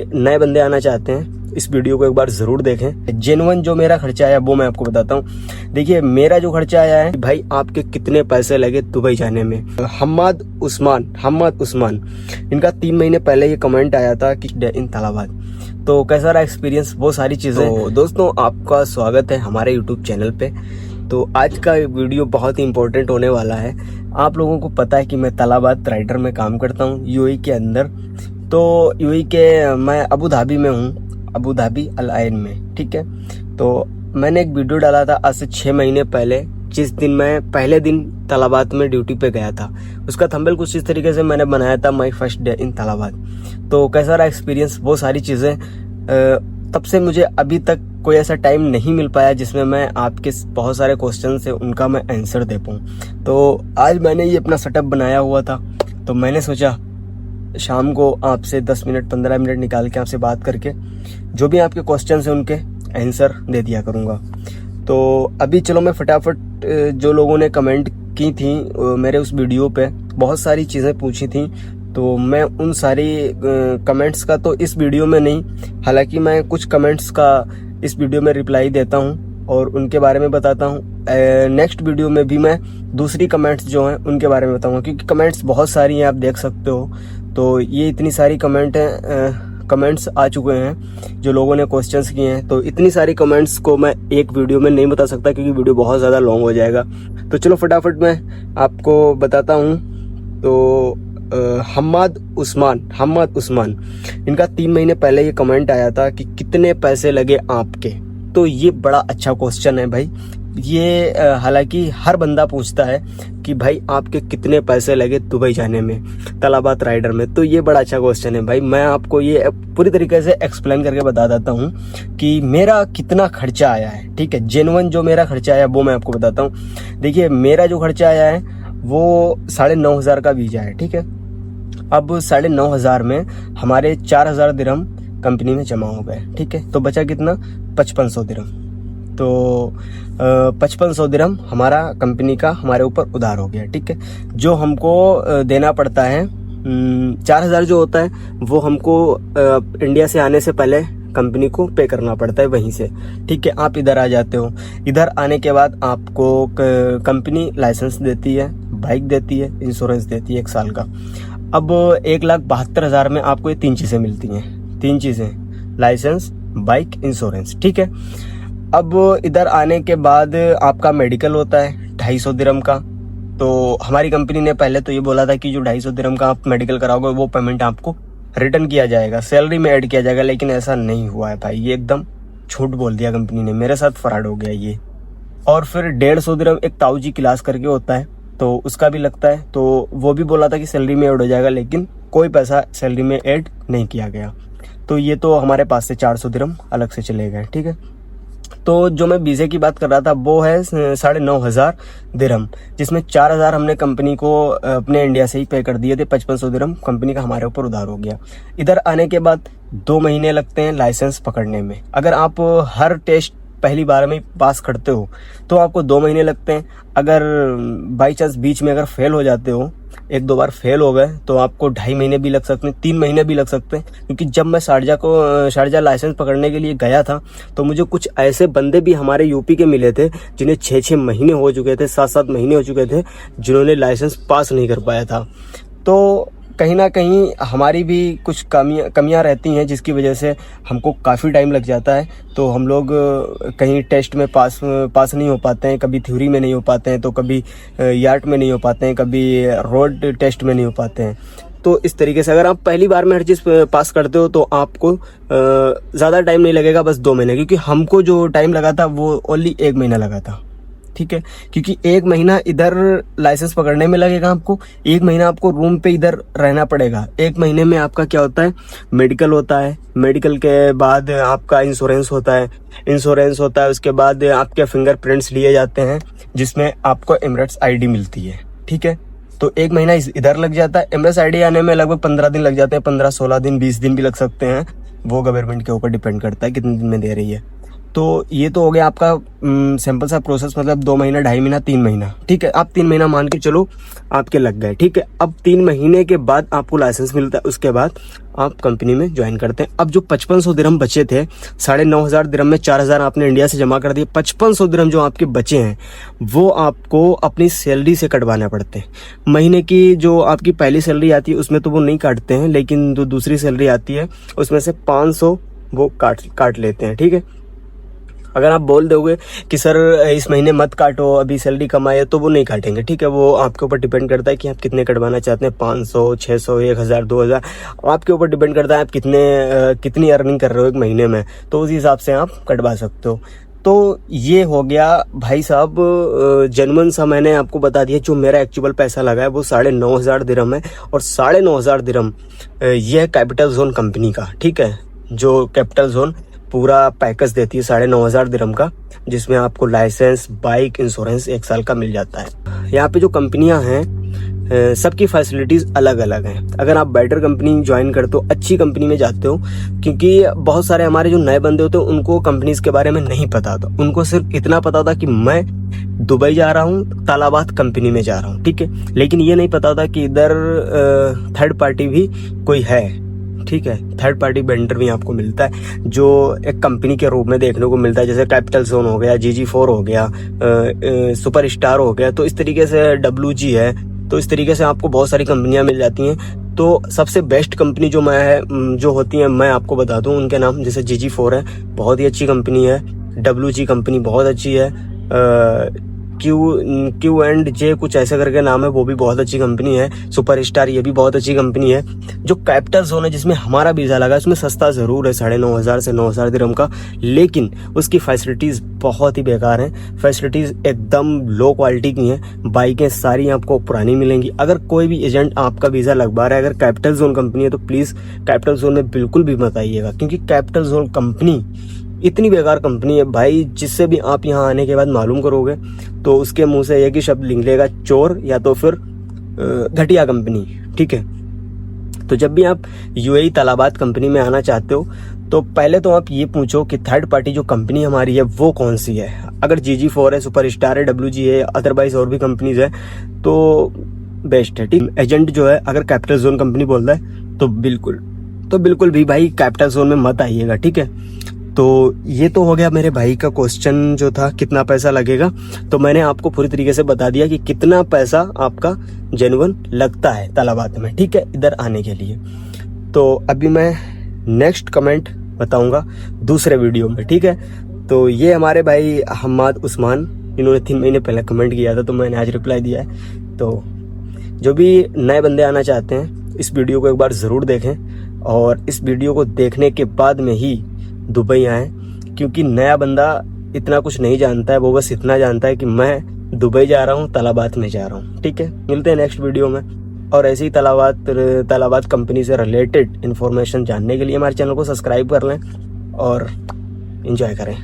नए बंदे आना चाहते हैं इस वीडियो को एक बार ज़रूर देखें। जेन्युइन जो मेरा खर्चा आया वो मैं आपको बताता हूँ। देखिए, मेरा जो खर्चा आया है भाई, आपके कितने पैसे लगे दुबई जाने में। हम्माद उस्मान इनका 3 महीने पहले ये कमेंट आया था कि इन तालाबाद। तो कैसा रहा एक्सपीरियंस, वो सारी चीज़ें। तो दोस्तों, आपका स्वागत है हमारे यूट्यूब चैनल पे। तो आज का वीडियो बहुत ही इंपॉर्टेंट होने वाला है। आप लोगों को पता है कि मैं तालाबाद राइडर में काम करता हूँ यूएई के अंदर। तो यूएई के मैं अबू धाबी में हूँ, अबू धाबी अल आइन में, ठीक है। तो मैंने एक वीडियो डाला था आज से 6 महीने पहले, जिस दिन मैं पहले दिन तालाबाद में ड्यूटी पे गया था। उसका थंबनेल कुछ इस तरीके से मैंने बनाया था, माई फर्स्ट डे इन तालाबाद। तो कैसा रहा एक्सपीरियंस, वो सारी चीज़ें। तब से मुझे अभी तक कोई ऐसा टाइम नहीं मिल पाया जिसमें मैं आपके बहुत सारे क्वेश्चन से उनका मैं आंसर दे पाऊँ। तो आज मैंने ये अपना सेटअप बनाया हुआ था, तो मैंने सोचा शाम को आपसे 10 मिनट 15 मिनट निकाल के आपसे बात करके जो भी आपके क्वेश्चन हैं उनके आंसर दे दिया करूँगा। तो अभी चलो मैं फटाफट, जो लोगों ने कमेंट की थी मेरे उस वीडियो पे, बहुत सारी चीज़ें पूछी थी, तो मैं उन सारी कमेंट्स का तो इस वीडियो में नहीं, हालांकि मैं कुछ कमेंट्स का इस वीडियो में रिप्लाई देता हूं और उनके बारे में बताता हूं। नेक्स्ट वीडियो में भी मैं दूसरी कमेंट्स जो हैं उनके बारे में बताऊंगा, क्योंकि कमेंट्स बहुत सारी हैं, आप देख सकते हो। तो ये इतनी सारी कमेंट्स आ चुके हैं जो लोगों ने क्वेश्चंस किए हैं, तो इतनी सारी कमेंट्स को मैं एक वीडियो में नहीं बता सकता क्योंकि वीडियो बहुत ज़्यादा लॉन्ग हो जाएगा। तो चलो फटाफट मैं आपको बताता हूँ। तो हम्माद उस्मान इनका 3 महीने पहले ये कमेंट आया था कि कितने पैसे लगे आपके। तो ये बड़ा अच्छा क्वेश्चन है भाई। ये हालांकि हर बंदा पूछता है कि भाई आपके कितने पैसे लगे दुबई जाने में, तालाबाद राइडर में। तो ये बड़ा अच्छा क्वेश्चन है भाई। मैं आपको ये पूरी तरीके से एक्सप्लेन करके बता देता हूँ कि मेरा कितना खर्चा आया है, ठीक है। जेन्युइन जो मेरा खर्चा आया वो मैं आपको बताता हूँ। देखिए, मेरा जो खर्चा आया है वो 9,500 का वीजा है, ठीक है। अब 9,500 में हमारे 4,000 दिरहम कंपनी में जमा हो गए, ठीक है। तो बचा कितना, 5500 दिरहम। तो 5500 दिरहम हमारा कंपनी का हमारे ऊपर उधार हो गया, ठीक है। जो हमको देना पड़ता है 4,000 जो होता है वो हमको इंडिया से आने से पहले कंपनी को पे करना पड़ता है वहीं से, ठीक है। आप इधर आ जाते हो, इधर आने के बाद आपको कंपनी लाइसेंस देती है, बाइक देती है, इंश्योरेंस देती है 1 साल का। अब 1,72,000 में आपको ये 3 चीज़ें मिलती हैं, 3 चीज़ें, लाइसेंस, बाइक, इंश्योरेंस, ठीक है। अब इधर आने के बाद आपका मेडिकल होता है 250 दिरहम का। तो हमारी कंपनी ने पहले तो ये बोला था कि जो 250 दिरहम का आप मेडिकल कराओगे वो पेमेंट आपको रिटर्न किया जाएगा, सैलरी में ऐड किया जाएगा, लेकिन ऐसा नहीं हुआ है भाई। ये एकदम झूठ बोल दिया कंपनी ने, मेरे साथ फ्रॉड हो गया ये। और फिर 150 दिरहम एक ताऊजी क्लास करके होता है, तो उसका भी लगता है। तो वो भी बोला था कि सैलरी में ऐड हो जाएगा, लेकिन कोई पैसा सैलरी में ऐड नहीं किया गया। तो ये तो हमारे पास से 400 दिरहम अलग से चले गए, ठीक है। तो जो मैं वीज़े की बात कर रहा था वो है 9,500 दिरहम, जिसमें 4,000 हमने कंपनी को अपने इंडिया से ही पे कर दिए थे। 5500 दिरहम कंपनी का हमारे ऊपर उधार हो गया। इधर आने के बाद 2 महीने लगते हैं लाइसेंस पकड़ने में। अगर आप हर टेस्ट पहली बार में पास करते हो तो आपको 2 महीने लगते हैं। अगर बाई चांस बीच में अगर फेल हो जाते हो, 1-2 बार फेल हो गए, तो आपको 2.5 महीने भी लग सकते हैं, 3 महीने भी लग सकते हैं। क्योंकि जब मैं शारजा लाइसेंस पकड़ने के लिए गया था तो मुझे कुछ ऐसे बंदे भी हमारे यूपी के मिले थे जिन्हें 6-6 महीने हो चुके थे, 7-7 महीने हो चुके थे, जिन्होंने लाइसेंस पास नहीं कर पाया था। तो कहीं ना कहीं हमारी भी कुछ कमियां रहती हैं, जिसकी वजह से हमको काफ़ी टाइम लग जाता है। तो हम लोग कहीं टेस्ट में पास नहीं हो पाते हैं, कभी थ्योरी में नहीं हो पाते हैं, तो कभी यार्ट में नहीं हो पाते हैं, कभी रोड टेस्ट में नहीं हो पाते हैं। तो इस तरीके से अगर आप पहली बार में हर चीज़ पास करते हो तो आपको ज़्यादा टाइम नहीं लगेगा, बस 2 महीने। क्योंकि हमको जो टाइम लगा था वो ओनली 1 महीना लगा था, ठीक है। क्योंकि 1 महीना इधर लाइसेंस पकड़ने में लगेगा आपको, 1 महीना आपको रूम पे इधर रहना पड़ेगा। 1 महीने में आपका क्या होता है, मेडिकल होता है, मेडिकल के बाद आपका इंश्योरेंस होता है, उसके बाद आपके फिंगरप्रिंट्स लिए जाते हैं, जिसमें आपको एमिरेट्स आईडी मिलती है, ठीक है। तो 1 महीना इधर लग जाता है। एमिरेट्स आईडी आने में लगभग 15 दिन लग जाते हैं, 15-16 दिन, 20 दिन भी लग सकते हैं। वो गवर्नमेंट के ऊपर डिपेंड करता है कितने दिन में दे रही है। तो ये तो हो गया आपका सिंपल सा प्रोसेस, मतलब 2 महीना, 2.5 महीना, 3 महीना, ठीक है। आप 3 महीना मान के चलो आपके लग गए, ठीक है। अब 3 महीने के बाद आपको लाइसेंस मिलता है, उसके बाद आप कंपनी में ज्वाइन करते हैं। अब जो 5500 दिरहम बचे थे, 9,500 दिरहम में 4,000 आपने इंडिया से जमा कर दिए, 5500 दिरहम जो आपके बचे हैं वो आपको अपनी सैलरी से कटवाने पड़ते हैं। महीने की जो आपकी पहली सैलरी आती है उसमें तो वो नहीं काटते हैं, लेकिन जो दूसरी सैलरी आती है उसमें से 500 वो काट लेते हैं, ठीक है। अगर आप बोल दोगे कि सर इस महीने मत काटो, अभी सैलरी कमाए, तो वो नहीं काटेंगे, ठीक है। वो आपके ऊपर डिपेंड करता है कि आप कितने कटवाना चाहते हैं, 500, 600, 1000, 2000, आपके ऊपर डिपेंड करता है आप कितनी अर्निंग कर रहे हो एक महीने में, तो उस हिसाब से आप कटवा सकते हो। तो ये हो गया भाई साहब जेन्युइन सा मैंने आपको बता दिया। जो मेरा एक्चुअल पैसा लगा है वो 9,500 दिरहम है, और 9,500 दिरहम यह कैपिटल जोन कंपनी का, ठीक है। जो कैपिटल जोन पूरा पैकेज देती है 9,500 दिरहम का, जिसमें आपको लाइसेंस, बाइक, इंश्योरेंस 1 साल का मिल जाता है। यहाँ पे जो कंपनियां हैं सबकी फैसिलिटीज अलग अलग हैं। अगर आप बेटर कंपनी ज्वाइन करते हो, अच्छी कंपनी में जाते हो, क्योंकि बहुत सारे हमारे जो नए बंदे होते हैं उनको कंपनीज के बारे में नहीं पता होता, उनको सिर्फ इतना पता होता कि मैं दुबई जा रहा हूँ, तालाबाद कंपनी में जा रहा हूँ, ठीक है। लेकिन ये नहीं पता होता कि इधर थर्ड पार्टी भी कोई है, ठीक है। थर्ड पार्टी वेंडर भी आपको मिलता है जो एक कंपनी के रूप में देखने को मिलता है, जैसे कैपिटल जोन हो गया, GG4 हो गया, सुपर स्टार हो गया, तो इस तरीके से WG है, तो इस तरीके से आपको बहुत सारी कंपनियां मिल जाती हैं। तो सबसे बेस्ट कंपनी जो होती है मैं आपको बता दूं उनके नाम, जैसे GG4 है, बहुत ही अच्छी कंपनी है। WG कंपनी बहुत अच्छी है। Q&J कुछ ऐसे करके नाम है, वो भी बहुत अच्छी कंपनी है। सुपर स्टार, ये भी बहुत अच्छी कंपनी है। जो कैपिटल जोन है जिसमें हमारा वीजा लगा, उसमें सस्ता जरूर है 9,500 से 9,000 दिरहम का, लेकिन उसकी फैसिलिटीज बहुत ही बेकार हैं। फैसिलिटीज एकदम लो क्वालिटी की हैं। बाइकें सारी आपको पुरानी मिलेंगी। अगर कोई भी एजेंट आपका वीजा लगवा रहा है, अगर कैपिटल जोन कंपनी है, तो प्लीज कैपिटल जोन में बिल्कुल भी मत आइएगा, क्योंकि कैपिटल जोन कंपनी इतनी बेकार कंपनी है भाई। जिससे भी आप यहाँ आने के बाद मालूम करोगे तो उसके मुंह से एक ही शब्द निकलेगा, चोर, या तो फिर घटिया कंपनी, ठीक है। तो जब भी आप UAE तालाबाद कंपनी में आना चाहते हो तो पहले तो आप ये पूछो कि थर्ड पार्टी जो कंपनी हमारी है वो कौन सी है। अगर GG4 है, सुपर स्टार है, WG है, अदरवाइज और भी कंपनीज है तो बेस्ट है, ठीक। एजेंट जो है अगर कैपिटल जोन कंपनी बोल रहा है तो बिल्कुल भी भाई कैपिटल जोन में मत आइएगा, ठीक है। तो ये तो हो गया मेरे भाई का क्वेश्चन जो था कितना पैसा लगेगा, तो मैंने आपको पूरी तरीके से बता दिया कि कितना पैसा आपका जेन्युइन लगता है तालाबाद में, ठीक है, इधर आने के लिए। तो अभी मैं नेक्स्ट कमेंट बताऊंगा दूसरे वीडियो में, ठीक है। तो ये हमारे भाई हम्माद उस्मान, इन्होंने 3 महीने पहले कमेंट किया था, तो मैंने आज रिप्लाई दिया है। तो जो भी नए बंदे आना चाहते हैं इस वीडियो को एक बार ज़रूर देखें, और इस वीडियो को देखने के बाद में ही दुबई आए, क्योंकि नया बंदा इतना कुछ नहीं जानता है। वो बस इतना जानता है कि मैं दुबई जा रहा हूँ, तालाबाद में जा रहा हूँ, ठीक है। मिलते हैं नेक्स्ट वीडियो में, और ऐसे ही तालाबाद कंपनी से रिलेटेड इन्फॉर्मेशन जानने के लिए हमारे चैनल को सब्सक्राइब कर लें और एंजॉय करें।